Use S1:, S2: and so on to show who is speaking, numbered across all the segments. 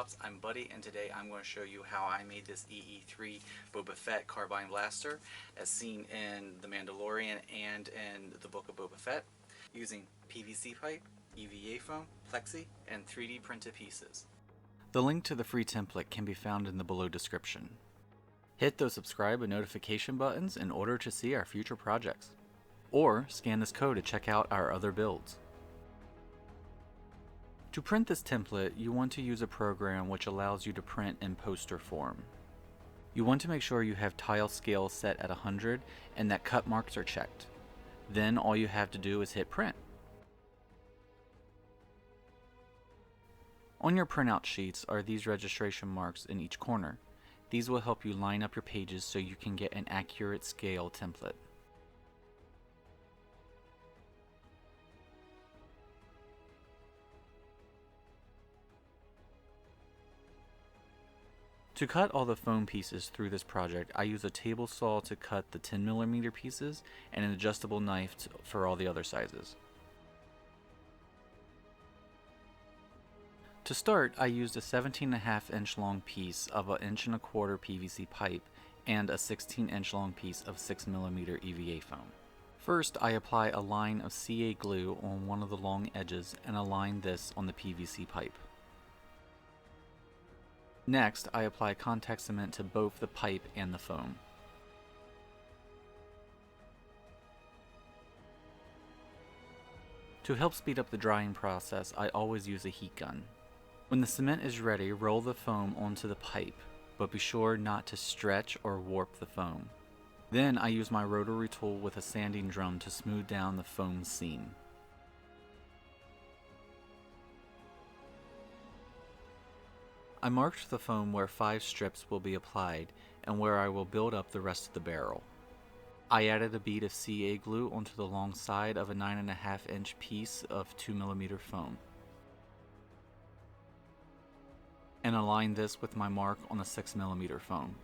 S1: Pops, I'm Buddy, and today I'm going to show you how I made this EE-3 Boba Fett Carbine blaster as seen in The Mandalorian and in the Book of Boba Fett using PVC pipe, EVA foam, plexi, and 3D printed pieces. The link to the free template can be found in the below description. Hit those subscribe and notification buttons in order to see our future projects. Or scan this code to check out our other builds. To print this template, you want to use a program which allows you to print in poster form. You want to make sure you have tile scale set at 100 and that cut marks are checked. Then all you have to do is hit print. On your printout sheets are these registration marks in each corner. These will help you line up your pages so you can get an accurate scale template. To cut all the foam pieces through this project, I use a table saw to cut the 10mm pieces and an adjustable knife for all the other sizes. To start, I used a 17.5 inch long piece of an 1.25 inch PVC pipe and a 16 inch long piece of 6mm EVA foam. First, I apply a line of CA glue on one of the long edges and align this on the PVC pipe. Next, I apply contact cement to both the pipe and the foam. To help speed up the drying process, I always use a heat gun. When the cement is ready, roll the foam onto the pipe, but be sure not to stretch or warp the foam. Then I use my rotary tool with a sanding drum to smooth down the foam seam. I marked the foam where 5 strips will be applied and where I will build up the rest of the barrel. I added a bead of CA glue onto the long side of a 9.5 inch piece of 2mm foam and aligned this with my mark on the 6mm foam.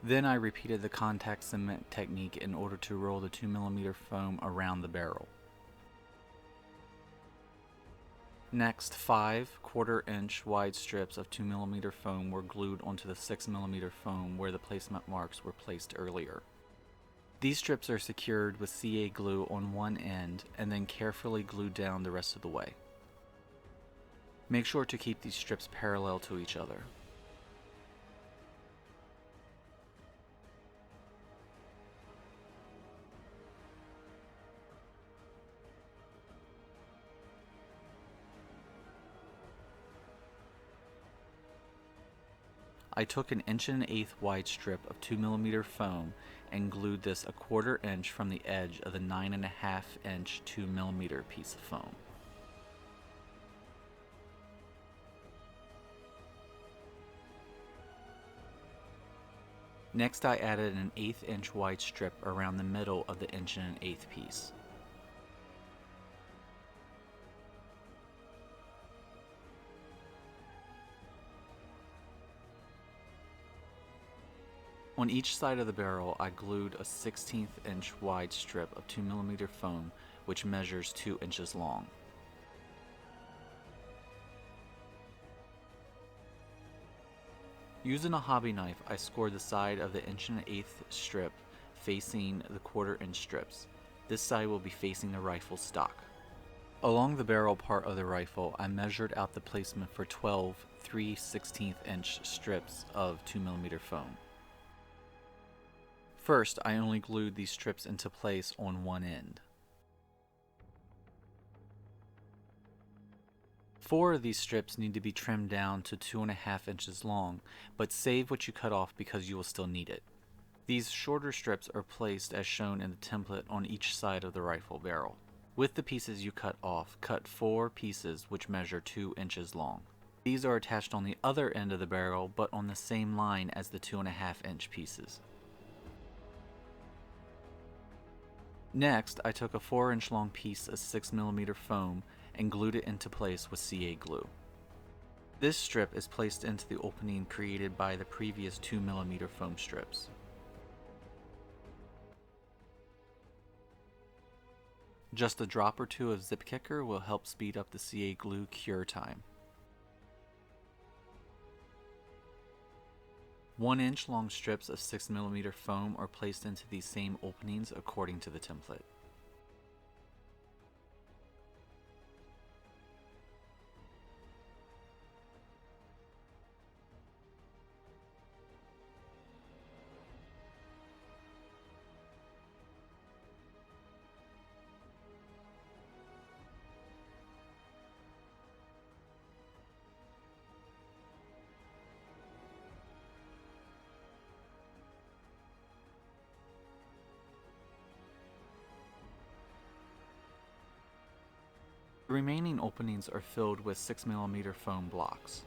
S1: Then I repeated the contact cement technique in order to roll the 2mm foam around the barrel. Next, 5 1/4 inch wide strips of 2mm foam were glued onto the 6mm foam where the placement marks were placed earlier. These strips are secured with CA glue on one end and then carefully glued down the rest of the way. Make sure to keep these strips parallel to each other. I took an 1 1/8 wide strip of 2mm foam and glued this a 1/4 inch from the edge of the 9.5 inch 2mm piece of foam. Next, I added an 1/8 inch wide strip around the middle of the 1 1/8 piece. On each side of the barrel, I glued a 1/16 inch wide strip of 2mm foam, which measures 2 inches long. Using a hobby knife, I scored the side of the 1 1/8 strip facing the 1/4 inch strips. This side will be facing the rifle stock. Along the barrel part of the rifle, I measured out the placement for 12 3/16 inch strips of 2mm foam. First, I only glued these strips into place on one end. 4 of these strips need to be trimmed down to 2.5 inches long, but save what you cut off because you will still need it. These shorter strips are placed as shown in the template on each side of the rifle barrel. With the pieces you cut off, cut 4 pieces which measure 2 inches long. These are attached on the other end of the barrel, but on the same line as the 2.5 inch pieces. Next, I took a 4 inch long piece of 6mm foam and glued it into place with CA glue. This strip is placed into the opening created by the previous 2mm foam strips. Just a drop or two of Zip Kicker will help speed up the CA glue cure time. 1-inch long strips of 6mm foam are placed into these same openings according to the template. The remaining openings are filled with 6mm foam blocks.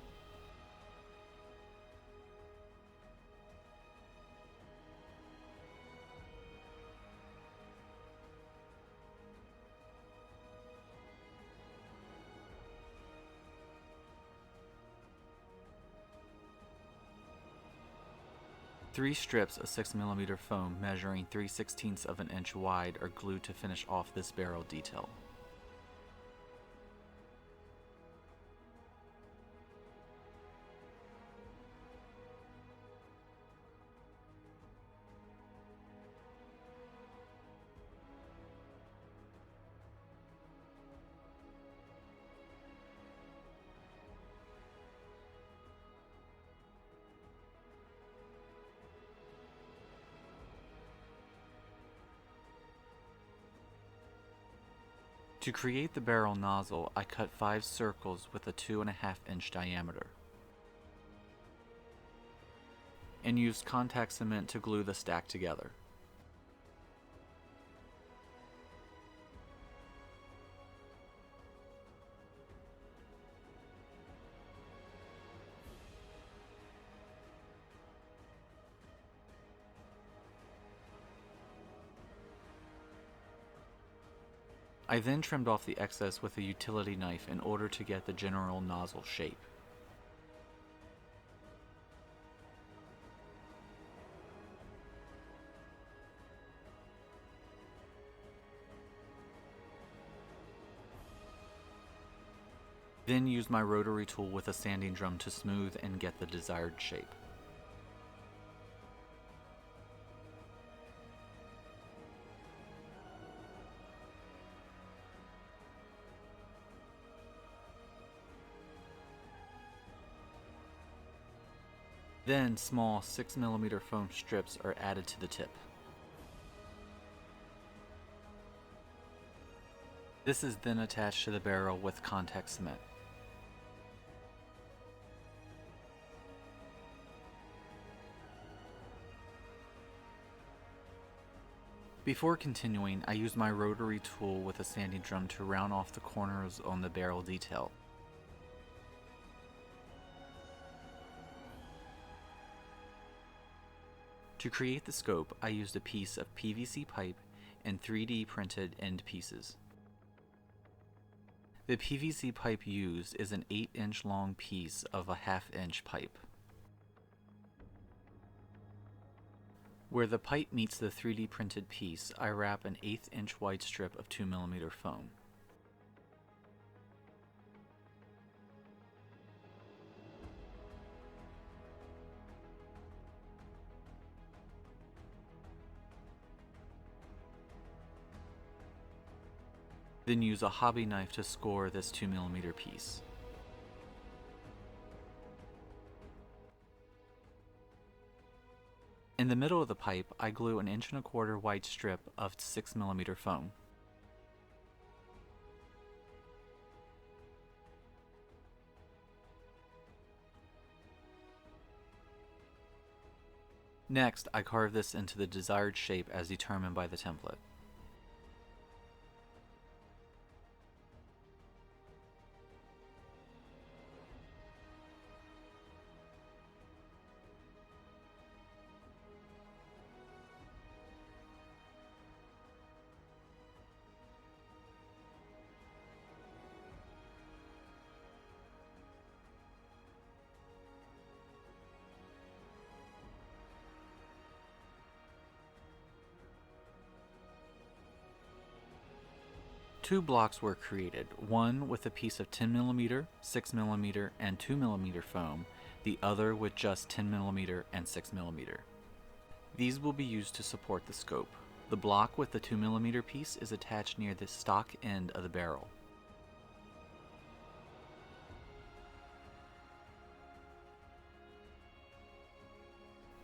S1: Three strips of 6mm foam measuring 3/16 of an inch wide are glued to finish off this barrel detail. To create the barrel nozzle, I cut 5 circles with a 2.5-inch diameter and used contact cement to glue the stack together. I then trimmed off the excess with a utility knife in order to get the general nozzle shape. Then used my rotary tool with a sanding drum to smooth and get the desired shape. Then small 6mm foam strips are added to the tip. This is then attached to the barrel with contact cement. Before continuing, I used my rotary tool with a sanding drum to round off the corners on the barrel detail. To create the scope, I used a piece of PVC pipe and 3D printed end pieces. The PVC pipe used is an 8-inch long piece of a 1/2-inch pipe. Where the pipe meets the 3D printed piece, I wrap an 1/8-inch wide strip of 2mm foam. Then use a hobby knife to score this 2mm piece. In the middle of the pipe, I glue an 1.25-inch wide strip of 6mm foam. Next, I carve this into the desired shape as determined by the template. Two blocks were created, one with a piece of 10mm, 6mm, and 2mm foam, the other with just 10mm and 6mm. These will be used to support the scope. The block with the 2mm piece is attached near the stock end of the barrel.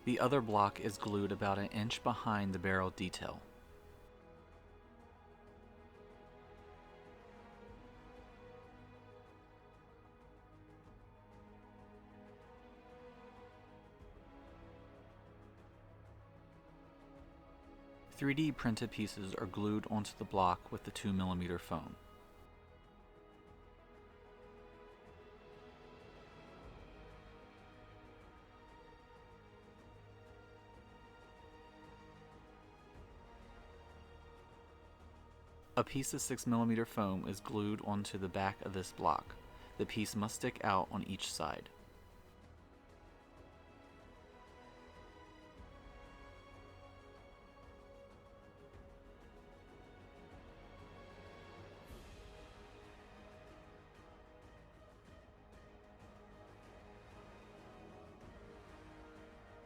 S1: The other block is glued about an inch behind the barrel detail. "3D printed pieces are glued onto the block with the 2mm foam. A piece of 6mm foam is glued onto the back of this block. The piece must stick out on each side.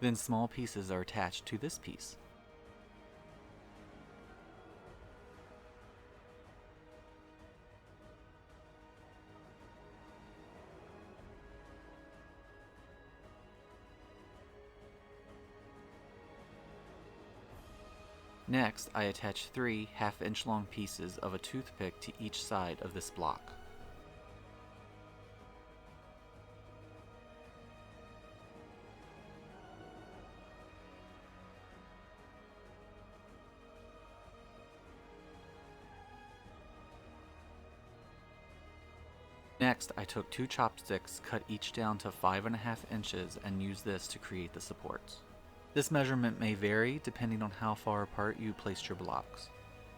S1: Then small pieces are attached to this piece. Next, I attach 3 half-inch long pieces of a toothpick to each side of this block. Next, I took 2 chopsticks, cut each down to 5.5 inches, and used this to create the supports. This measurement may vary depending on how far apart you placed your blocks.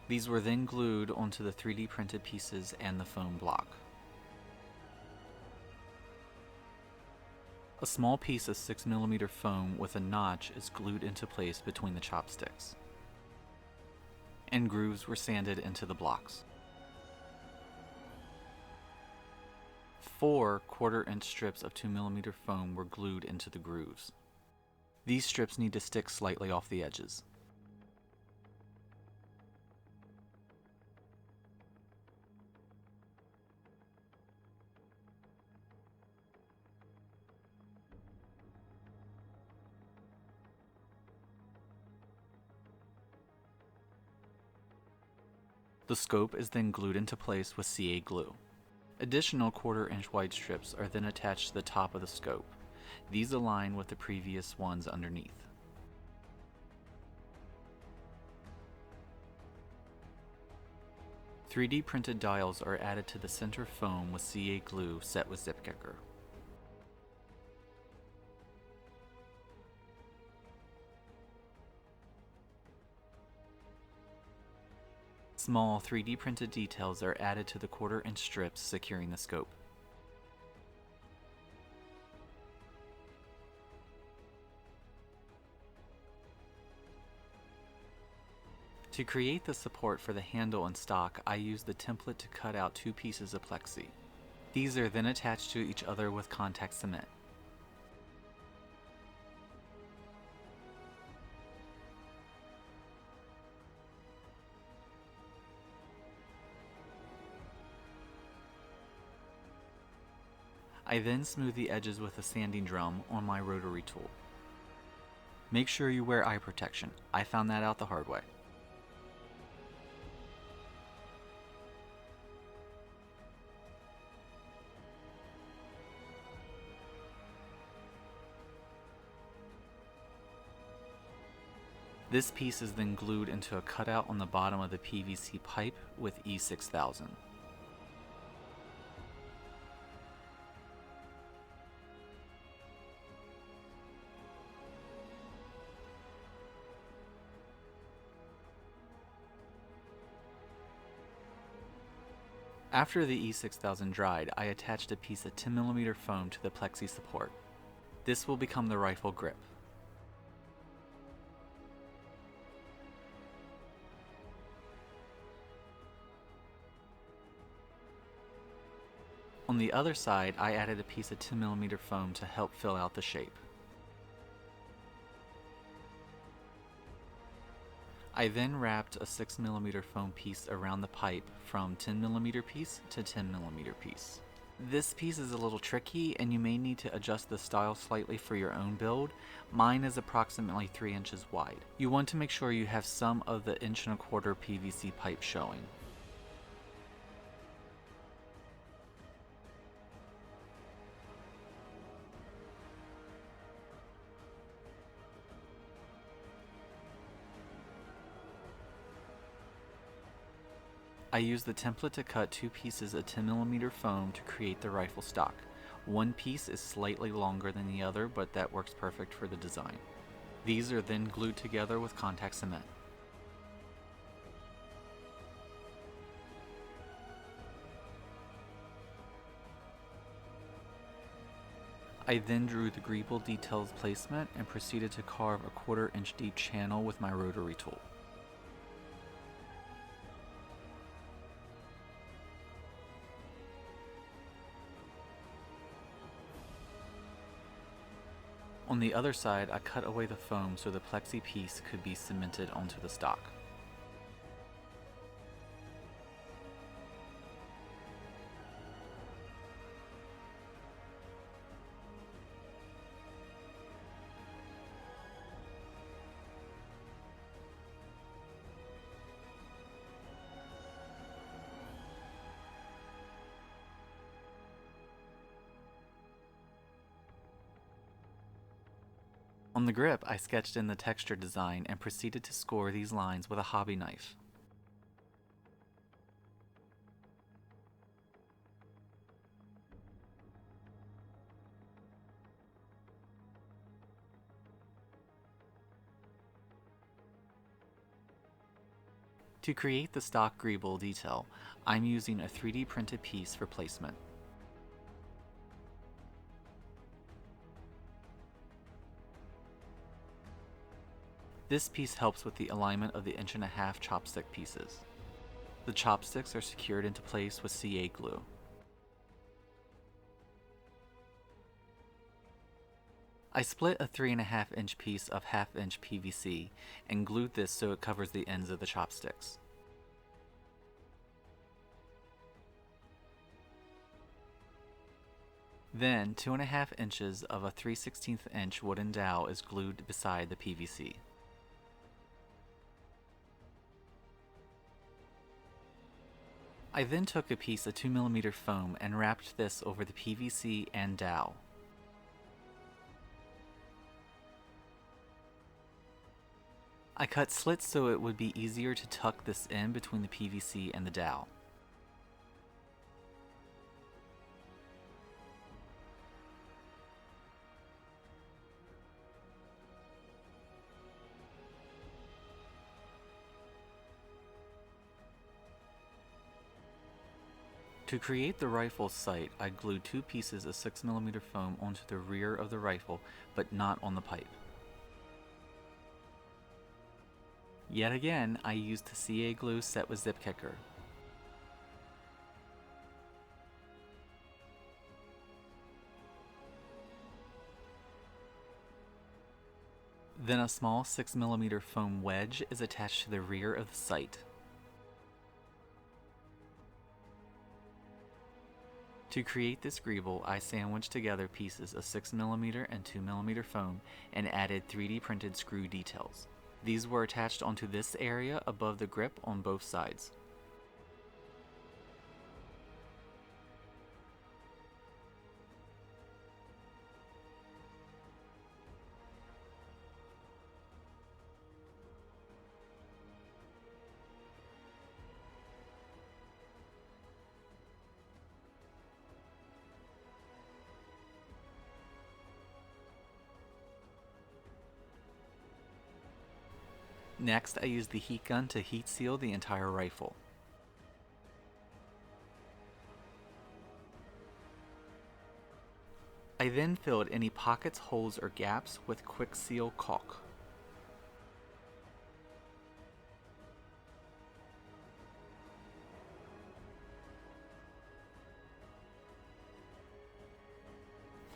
S1: These were then glued onto the 3D printed pieces and the foam block. A small piece of 6mm foam with a notch is glued into place between the chopsticks, and grooves were sanded into the blocks. 4 1/4-inch strips of 2mm foam were glued into the grooves. These strips need to stick slightly off the edges. The scope is then glued into place with CA glue. Additional 1/4-inch wide strips are then attached to the top of the scope. These align with the previous ones underneath. "3D printed dials are added to the center foam with CA glue set with zip kicker. Small 3D printed details are added to the 1/4-inch strips securing the scope. To create the support for the handle and stock, I used the template to cut out 2 pieces of plexi. These are then attached to each other with contact cement. I then smooth the edges with a sanding drum on my rotary tool. Make sure you wear eye protection. I found that out the hard way. This piece is then glued into a cutout on the bottom of the PVC pipe with EE-3000. After the EE-3000 dried, I attached a piece of 10mm foam to the plexi support. This will become the rifle grip. On the other side, I added a piece of 10mm foam to help fill out the shape. I then wrapped a 6mm foam piece around the pipe from 10mm piece to 10mm piece. This piece is a little tricky and you may need to adjust the style slightly for your own build. Mine is approximately 3 inches wide. You want to make sure you have some of the 1.25" PVC pipe showing. I used the template to cut 2 pieces of 10mm foam to create the rifle stock. One piece is slightly longer than the other, but that works perfect for the design. These are then glued together with contact cement. I then drew the Greeble details placement and proceeded to carve a 1/4 inch deep channel with my rotary tool. On the other side, I cut away the foam so the plexi piece could be cemented onto the stock. On the grip, I sketched in the texture design and proceeded to score these lines with a hobby knife. To create the stock Greeble detail, I'm using a 3D printed piece for placement. This piece helps with the alignment of the 1.5" chopstick pieces. The chopsticks are secured into place with CA glue. I split a 3.5" inch piece of 1/2 inch PVC and glued this so it covers the ends of the chopsticks. Then 2.5 inches of a 3/16 inch wooden dowel is glued beside the PVC. I then took a piece of 2mm foam and wrapped this over the PVC and dowel. I cut slits so it would be easier to tuck this in between the PVC and the dowel. To create the rifle sight, I glued 2 pieces of 6mm foam onto the rear of the rifle, but not on the pipe. Yet again, I used the CA glue set with zip kicker. Then a small 6mm foam wedge is attached to the rear of the sight. To create this Greeble, I sandwiched together pieces of 6mm and 2mm foam and added 3D printed screw details. These were attached onto this area above the grip on both sides. Next, I used the heat gun to heat seal the entire rifle. I then filled any pockets, holes, or gaps with Kwik seal caulk.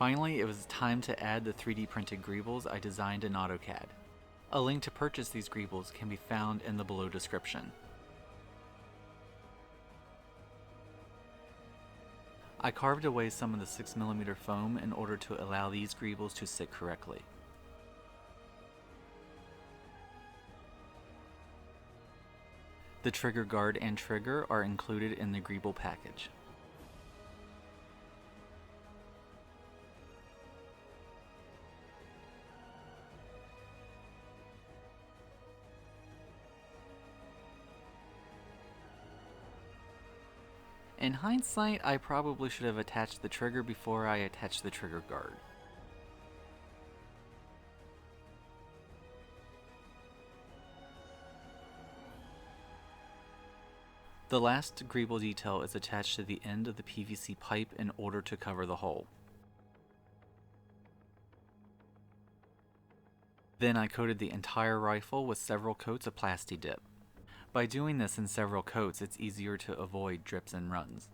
S1: Finally, it was time to add the 3D printed Greebles I designed in AutoCAD. A link to purchase these Greebles can be found in the below description. I carved away some of the 6mm foam in order to allow these Greebles to sit correctly. The trigger guard and trigger are included in the Greeble package. In hindsight, I probably should have attached the trigger before I attached the trigger guard. The last Greeble detail is attached to the end of the PVC pipe in order to cover the hole. Then I coated the entire rifle with several coats of Plasti Dip. By doing this in several coats, it's easier to avoid drips and runs.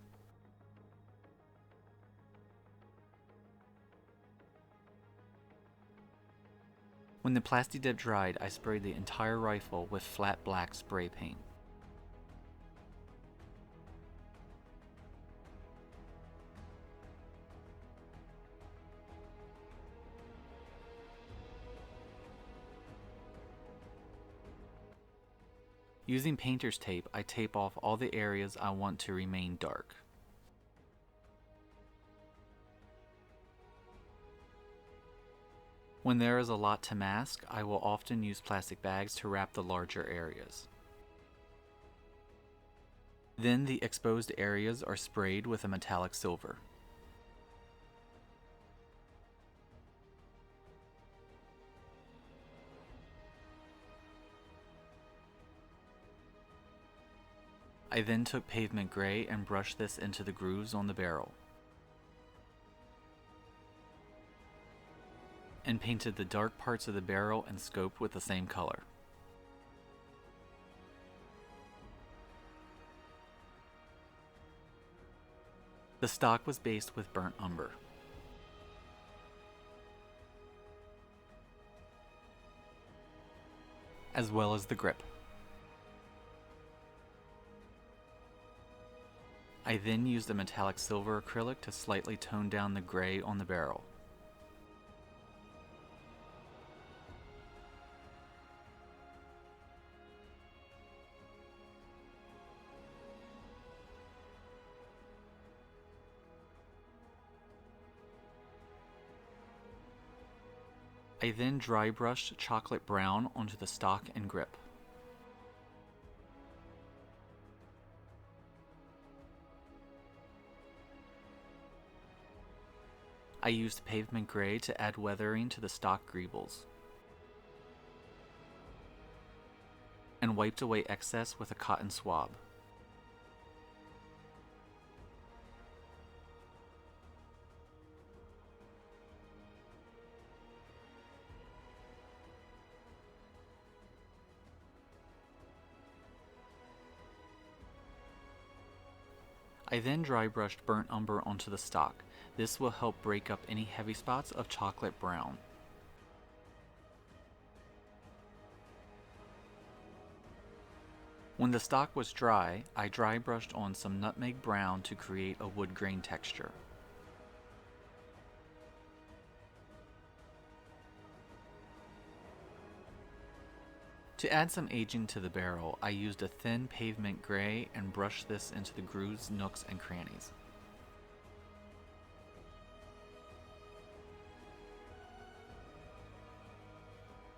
S1: When the Plasti Dip dried, I sprayed the entire rifle with flat black spray paint. Using painter's tape, I tape off all the areas I want to remain dark. When there is a lot to mask, I will often use plastic bags to wrap the larger areas. Then the exposed areas are sprayed with a metallic silver. I then took pavement gray and brushed this into the grooves on the barrel, and painted the dark parts of the barrel and scope with the same color. The stock was based with burnt umber. As well as the grip. I then used a metallic silver acrylic to slightly tone down the gray on the barrel. I then dry brushed chocolate brown onto the stock and grip. I used pavement gray to add weathering to the stock Greebles, and wiped away excess with a cotton swab. I then dry brushed burnt umber onto the stock. This will help break up any heavy spots of chocolate brown. When the stock was dry, I dry brushed on some nutmeg brown to create a wood grain texture. To add some aging to the barrel, I used a thin pavement gray and brushed this into the grooves, nooks, and crannies.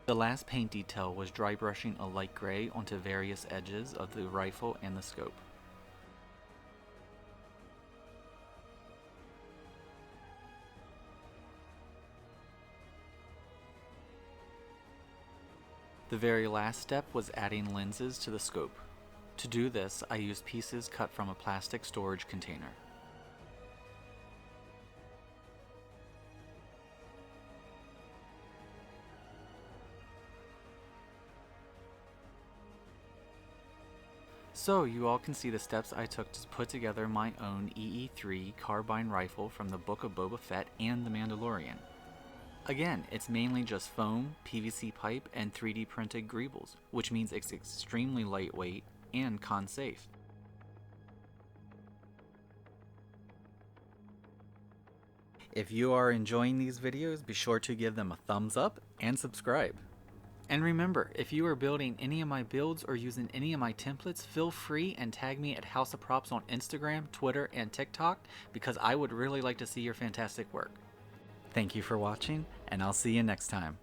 S1: The last paint detail was dry brushing a light gray onto various edges of the rifle and the scope. The very last step was adding lenses to the scope. To do this, I used pieces cut from a plastic storage container. So you all can see the steps I took to put together my own EE-3 carbine rifle from the Book of Boba Fett and the Mandalorian. Again, it's mainly just foam, PVC pipe, and 3D printed Greebles, which means it's extremely lightweight and con safe. If you are enjoying these videos, be sure to give them a thumbs up and subscribe. And remember, if you are building any of my builds or using any of my templates, feel free and tag me at House of Props on Instagram, Twitter, and TikTok, because I would really like to see your fantastic work. Thank you for watching, and I'll see you next time.